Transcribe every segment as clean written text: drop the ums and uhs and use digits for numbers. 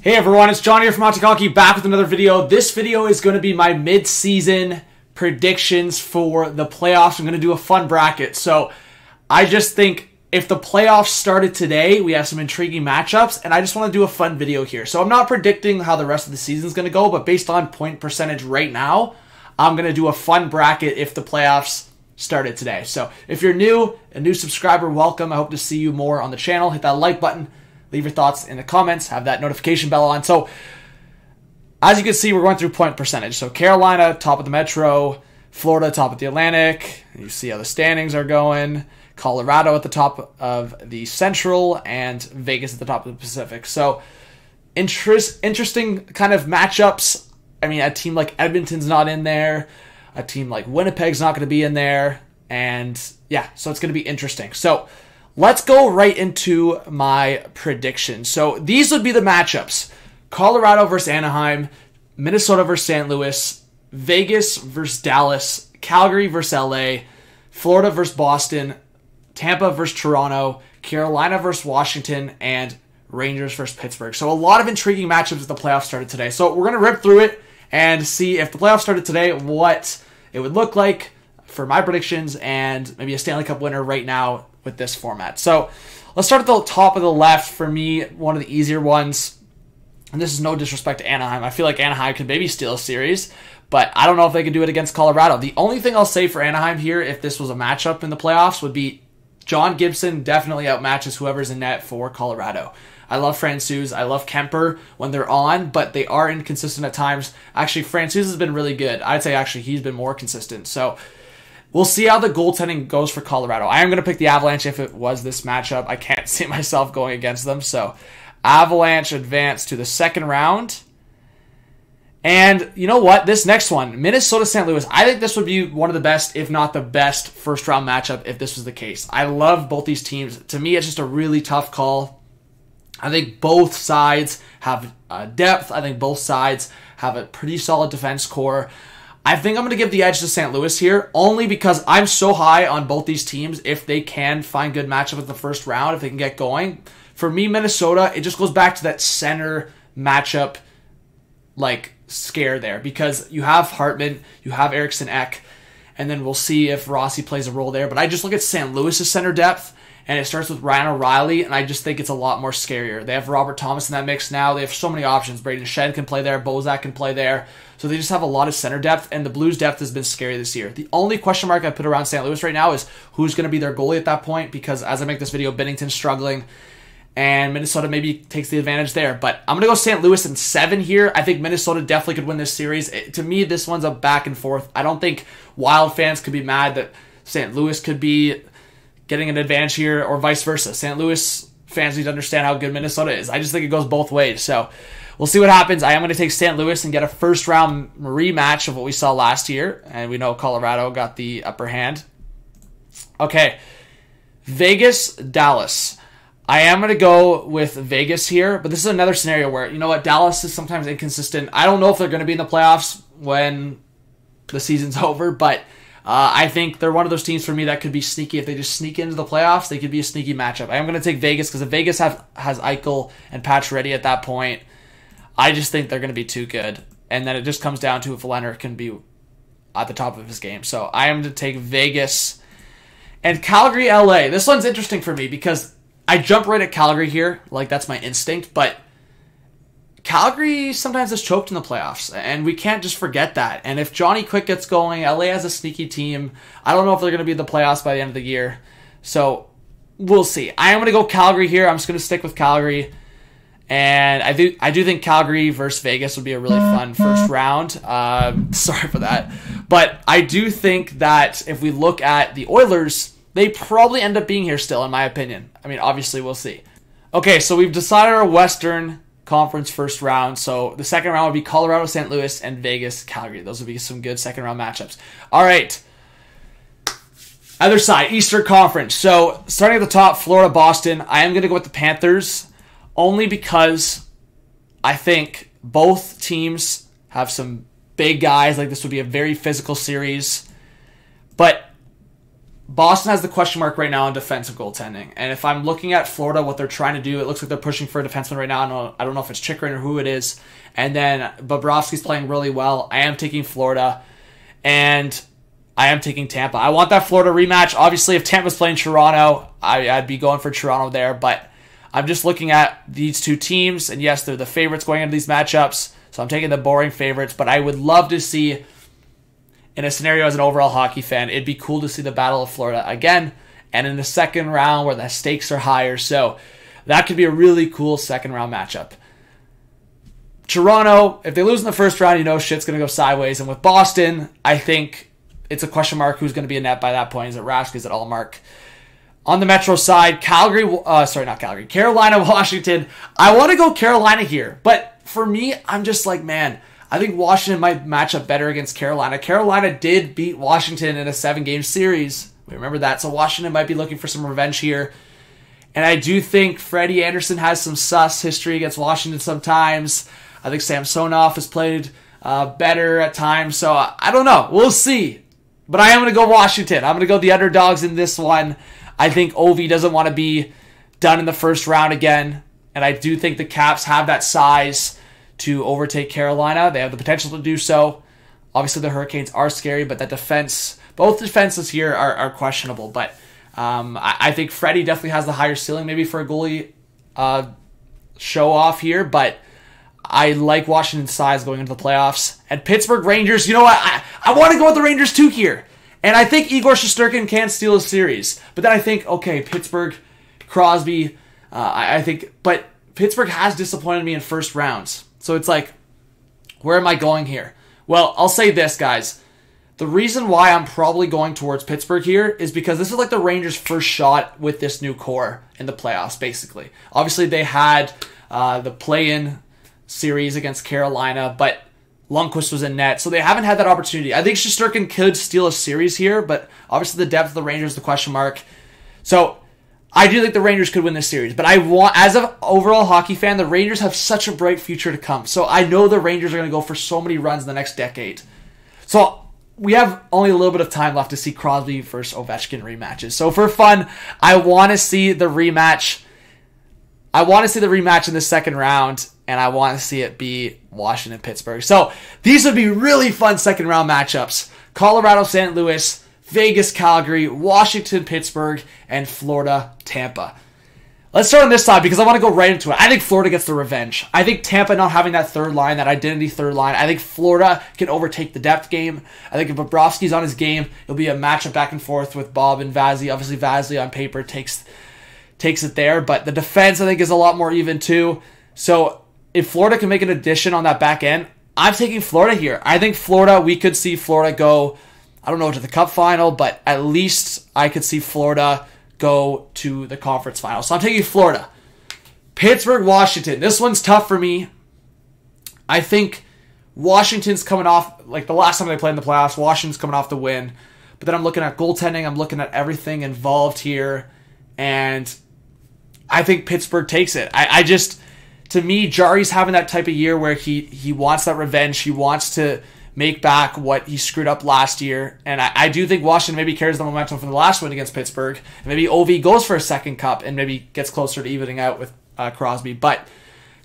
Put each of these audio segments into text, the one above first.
Hey everyone, it's John here from MCKAY back with another video. This video is going to be my mid-season predictions for the playoffs. I'm going to do a fun bracket. So I just think if the playoffs started today, we have some intriguing matchups, and I just want to do a fun video here. So I'm not predicting how the rest of the season is going to go, but based on point percentage right now, I'm going to do a fun bracket if the playoffs started today. So if you're new, a new subscriber, welcome. I hope to see you more on the channel. Hit that like button. Leave your thoughts in the comments. Have that notification bell on. So, as you can see, we're going through point percentage. So, Carolina, top of the Metro. Florida, top of the Atlantic. You see how the standings are going. Colorado at the top of the Central. And Vegas at the top of the Pacific. So, interesting kind of matchups. I mean, a team like Edmonton's not in there. A team like Winnipeg's not going to be in there. And, yeah, so it's going to be interesting. So, let's go right into my predictions. So these would be the matchups. Colorado versus Anaheim, Minnesota versus St. Louis, Vegas versus Dallas, Calgary versus LA, Florida versus Boston, Tampa versus Toronto, Carolina versus Washington, and Rangers versus Pittsburgh. So a lot of intriguing matchups as the playoffs started today. So we're going to rip through it and see if the playoffs started today, what it would look like for my predictions and maybe a Stanley Cup winner right now with this format. So let's start at the top of the left. For me, one of the easier ones, and this is no disrespect to Anaheim. I feel like Anaheim could maybe steal a series, but I don't know if they could do it against Colorado. The only thing I'll say for Anaheim here, if this was a matchup in the playoffs, would be John Gibson definitely outmatches whoever's in net for Colorado. I love Francouz. I love Kemper when they're on, but they are inconsistent at times. Actually, Francouz has been really good. I'd say actually he's been more consistent. So we'll see how the goaltending goes for Colorado. I am going to pick the Avalanche if it was this matchup. I can't see myself going against them. So Avalanche advance to the second round. And you know what? This next one, Minnesota-St. Louis. I think this would be one of the best, if not the best, first-round matchup if this was the case. I love both these teams. To me, it's just a really tough call. I think both sides have depth. I think both sides have a pretty solid defense core. I think I'm going to give the edge to St. Louis here, only because I'm so high on both these teams if they can find good matchup at the first round, if they can get going. For me, Minnesota, it just goes back to that center matchup like scare there, because you have Hartman, you have Eriksson Ek, and then we'll see if Rossi plays a role there. But I just look at St. Louis' center depth, and it starts with Ryan O'Reilly, and I just think it's a lot more scarier. They have Robert Thomas in that mix now. They have so many options. Braden Shen can play there. Bozak can play there. So they just have a lot of center depth, and the Blues' depth has been scary this year. The only question mark I put around St. Louis right now is who's going to be their goalie at that point, because as I make this video, Binnington's struggling, and Minnesota maybe takes the advantage there. But I'm going to go St. Louis in 7 here. I think Minnesota definitely could win this series. To me, this one's a back and forth. I don't think Wild fans could be mad that St. Louis could be getting an advantage here, or vice versa. St. Louis fans need to understand how good Minnesota is. I just think it goes both ways. So we'll see what happens. I am going to take St. Louis and get a first-round rematch of what we saw last year. And we know Colorado got the upper hand. Okay, Vegas, Dallas. I am going to go with Vegas here, but this is another scenario where, you know what, Dallas is sometimes inconsistent. I don't know if they're going to be in the playoffs when the season's over, but I think they're one of those teams for me that could be sneaky. If they just sneak into the playoffs, they could be a sneaky matchup. I am going to take Vegas because if Vegas has Eichel and Patch ready at that point, I just think they're going to be too good. And then it just comes down to if Leonard can be at the top of his game. So I am to take Vegas. And Calgary, LA. This one's interesting for me because I jump right at Calgary here. Like, that's my instinct. But Calgary sometimes is choked in the playoffs, and we can't just forget that. And if Johnny Quick gets going, LA has a sneaky team. I don't know if they're going to be in the playoffs by the end of the year. So we'll see. I am going to go Calgary here. I'm just going to stick with Calgary. And I do think Calgary versus Vegas would be a really fun first round. Sorry for that. But I do think that if we look at the Oilers, they probably end up being here still, in my opinion. I mean, obviously, we'll see. Okay, so we've decided our Western Conference first round. So the second round would be Colorado, St. Louis, and Vegas, Calgary. Those would be some good second round matchups. All right. Other side, Eastern Conference. So starting at the top, Florida, Boston. I am going to go with the Panthers only because I think both teams have some big guys. Like, this would be a very physical series. But Boston has the question mark right now on defensive goaltending. And if I'm looking at Florida, what they're trying to do, it looks like they're pushing for a defenseman right now. I don't know if it's Chychrun or who it is. And then Bobrovsky's playing really well. I am taking Florida. And I am taking Tampa. I want that Florida rematch. Obviously, if Tampa's playing Toronto, I'd be going for Toronto there. But I'm just looking at these two teams. And yes, they're the favorites going into these matchups. So I'm taking the boring favorites. But I would love to see, in a scenario as an overall hockey fan, it'd be cool to see the Battle of Florida again. And in the second round where the stakes are higher. So that could be a really cool second round matchup. Toronto, if they lose in the first round, you know shit's going to go sideways. And with Boston, I think it's a question mark who's going to be in net by that point. Is it Rask? Is it Allmark? On the Metro side, Carolina, Washington. I want to go Carolina here. But for me, I'm just like, man, I think Washington might match up better against Carolina. Carolina did beat Washington in a 7-game series. We remember that. So Washington might be looking for some revenge here. And I do think Freddie Anderson has some sus history against Washington sometimes. I think Samsonov has played better at times. So I don't know. We'll see. But I am going to go Washington. I'm going to go the underdogs in this one. I think Ovi doesn't want to be done in the first round again. And I do think the Caps have that size to overtake Carolina. They have the potential to do so. Obviously, the Hurricanes are scary, but that defense, both defenses here are questionable. But I think Freddie definitely has the higher ceiling maybe for a goalie show off here. But I like Washington's size going into the playoffs. And Pittsburgh Rangers, you know what? I want to go with the Rangers too here. And I think Igor Shesterkin can steal a series. But then I think, okay, Pittsburgh, Crosby, but Pittsburgh has disappointed me in first rounds. So it's like, where am I going here? Well, I'll say this, guys. The reason why I'm probably going towards Pittsburgh here is because this is like the Rangers' first shot with this new core in the playoffs, basically. Obviously, they had the play-in series against Carolina, but Lundqvist was in net, so they haven't had that opportunity. I think Shesterkin could steal a series here, but obviously the depth of the Rangers is the question mark. So I do think the Rangers could win this series, but I want, as an overall hockey fan, the Rangers have such a bright future to come. So I know the Rangers are going to go for so many runs in the next decade. So we have only a little bit of time left to see Crosby versus Ovechkin rematches. So for fun, I want to see the rematch. I want to see the rematch in the second round, and I want to see it be Washington-Pittsburgh. So these would be really fun second round matchups. Colorado-St. Louis, Vegas-Calgary, Washington-Pittsburgh, and Florida-Tampa. Let's start on this side because I want to go right into it. I think Florida gets the revenge. I think Tampa not having that third line, that identity third line, I think Florida can overtake the depth game. I think if Bobrovsky's on his game, it'll be a matchup back and forth with Bob and Vazzy. Obviously, Vazzy on paper takes it there, but the defense I think is a lot more even too. So if Florida can make an addition on that back end, I'm taking Florida here. I think Florida, we could see Florida go, I don't know, to the Cup final, but at least I could see Florida go to the conference final. So I'm taking Florida. Pittsburgh, Washington. This one's tough for me. I think Washington's coming off, like the last time they played in the playoffs, Washington's coming off the win. But then I'm looking at goaltending. I'm looking at everything involved here. And I think Pittsburgh takes it. To me, Jari's having that type of year where he wants that revenge. He wants to make back what he screwed up last year. And I do think Washington maybe carries the momentum from the last win against Pittsburgh. And maybe Ovi goes for a second cup and maybe gets closer to evening out with Crosby. But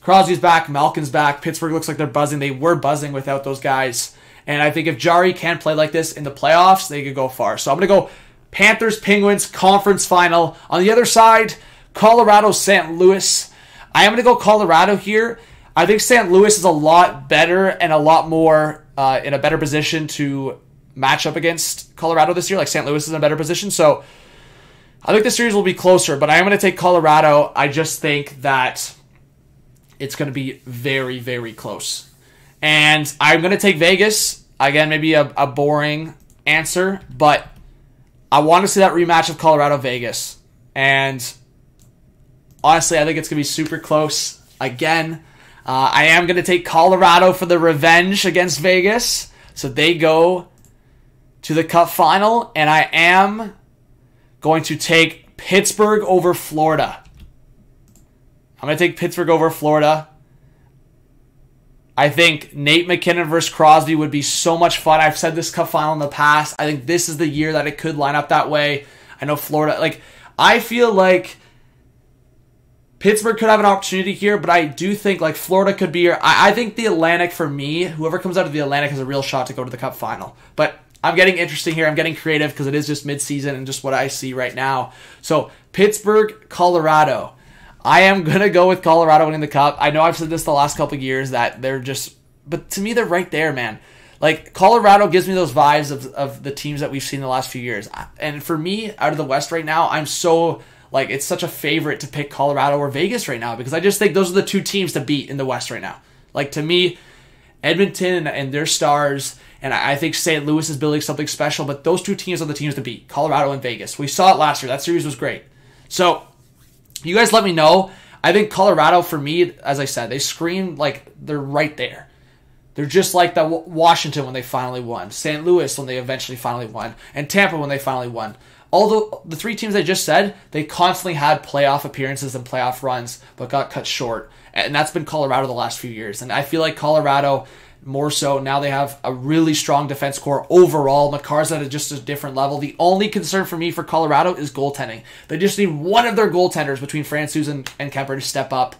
Crosby's back. Malkin's back. Pittsburgh looks like they're buzzing. They were buzzing without those guys. And I think if Jari can play like this in the playoffs, they could go far. So I'm going to go Panthers, Penguins, conference final. On the other side, Colorado, St. Louis. I am going to go Colorado here. I think St. Louis is a lot better and a lot more in a better position to match up against Colorado this year. Like St. Louis is in a better position. So I think the series will be closer, but I am going to take Colorado. I just think that it's going to be very, very close. And I'm going to take Vegas. Again, maybe a boring answer, but I want to see that rematch of Colorado-Vegas. And honestly, I think it's going to be super close again. I am going to take Colorado for the revenge against Vegas. So they go to the Cup final. And I am going to take Pittsburgh over Florida. I'm going to take Pittsburgh over Florida. I think Nate McKinnon versus Crosby would be so much fun. I've said this Cup final in the past. I think this is the year that it could line up that way. I know Florida. Like, I feel like Pittsburgh could have an opportunity here, but I do think like Florida could be here. I think the Atlantic, for me, whoever comes out of the Atlantic has a real shot to go to the Cup final. But I'm getting interesting here. I'm getting creative because it is just midseason and just what I see right now. So Pittsburgh, Colorado. I am going to go with Colorado winning the Cup. I know I've said this the last couple of years that they're just, but to me, they're right there, man. Like, Colorado gives me those vibes of the teams that we've seen the last few years. And for me, out of the West right now, I'm so, like, it's such a favorite to pick Colorado or Vegas right now because I just think those are the two teams to beat in the West right now. Like, to me, Edmonton and their stars, and I think St. Louis is building something special, but those two teams are the teams to beat, Colorado and Vegas. We saw it last year. That series was great. So, you guys let me know. I think Colorado, for me, as I said, they scream like they're right there. They're just like the Washington when they finally won, St. Louis when they eventually finally won, and Tampa when they finally won. Although the three teams I just said, they constantly had playoff appearances and playoff runs, but got cut short. And that's been Colorado the last few years. And I feel like Colorado, more so, now they have a really strong defense core overall. Makar's at just a different level. The only concern for me for Colorado is goaltending. They just need one of their goaltenders between Francouz and Kemper to step up.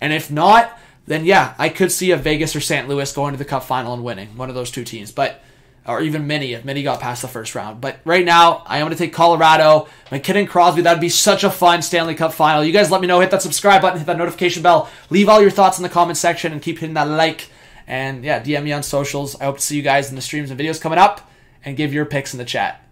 And if not, then yeah, I could see a Vegas or St. Louis going to the Cup final and winning, one of those two teams. But or even Mini, if Mini got past the first round. But right now, I am going to take Colorado. McKinnon Crosby, that would be such a fun Stanley Cup final. You guys let me know. Hit that subscribe button, hit that notification bell. Leave all your thoughts in the comment section and keep hitting that like. And yeah, DM me on socials. I hope to see you guys in the streams and videos coming up and give your picks in the chat.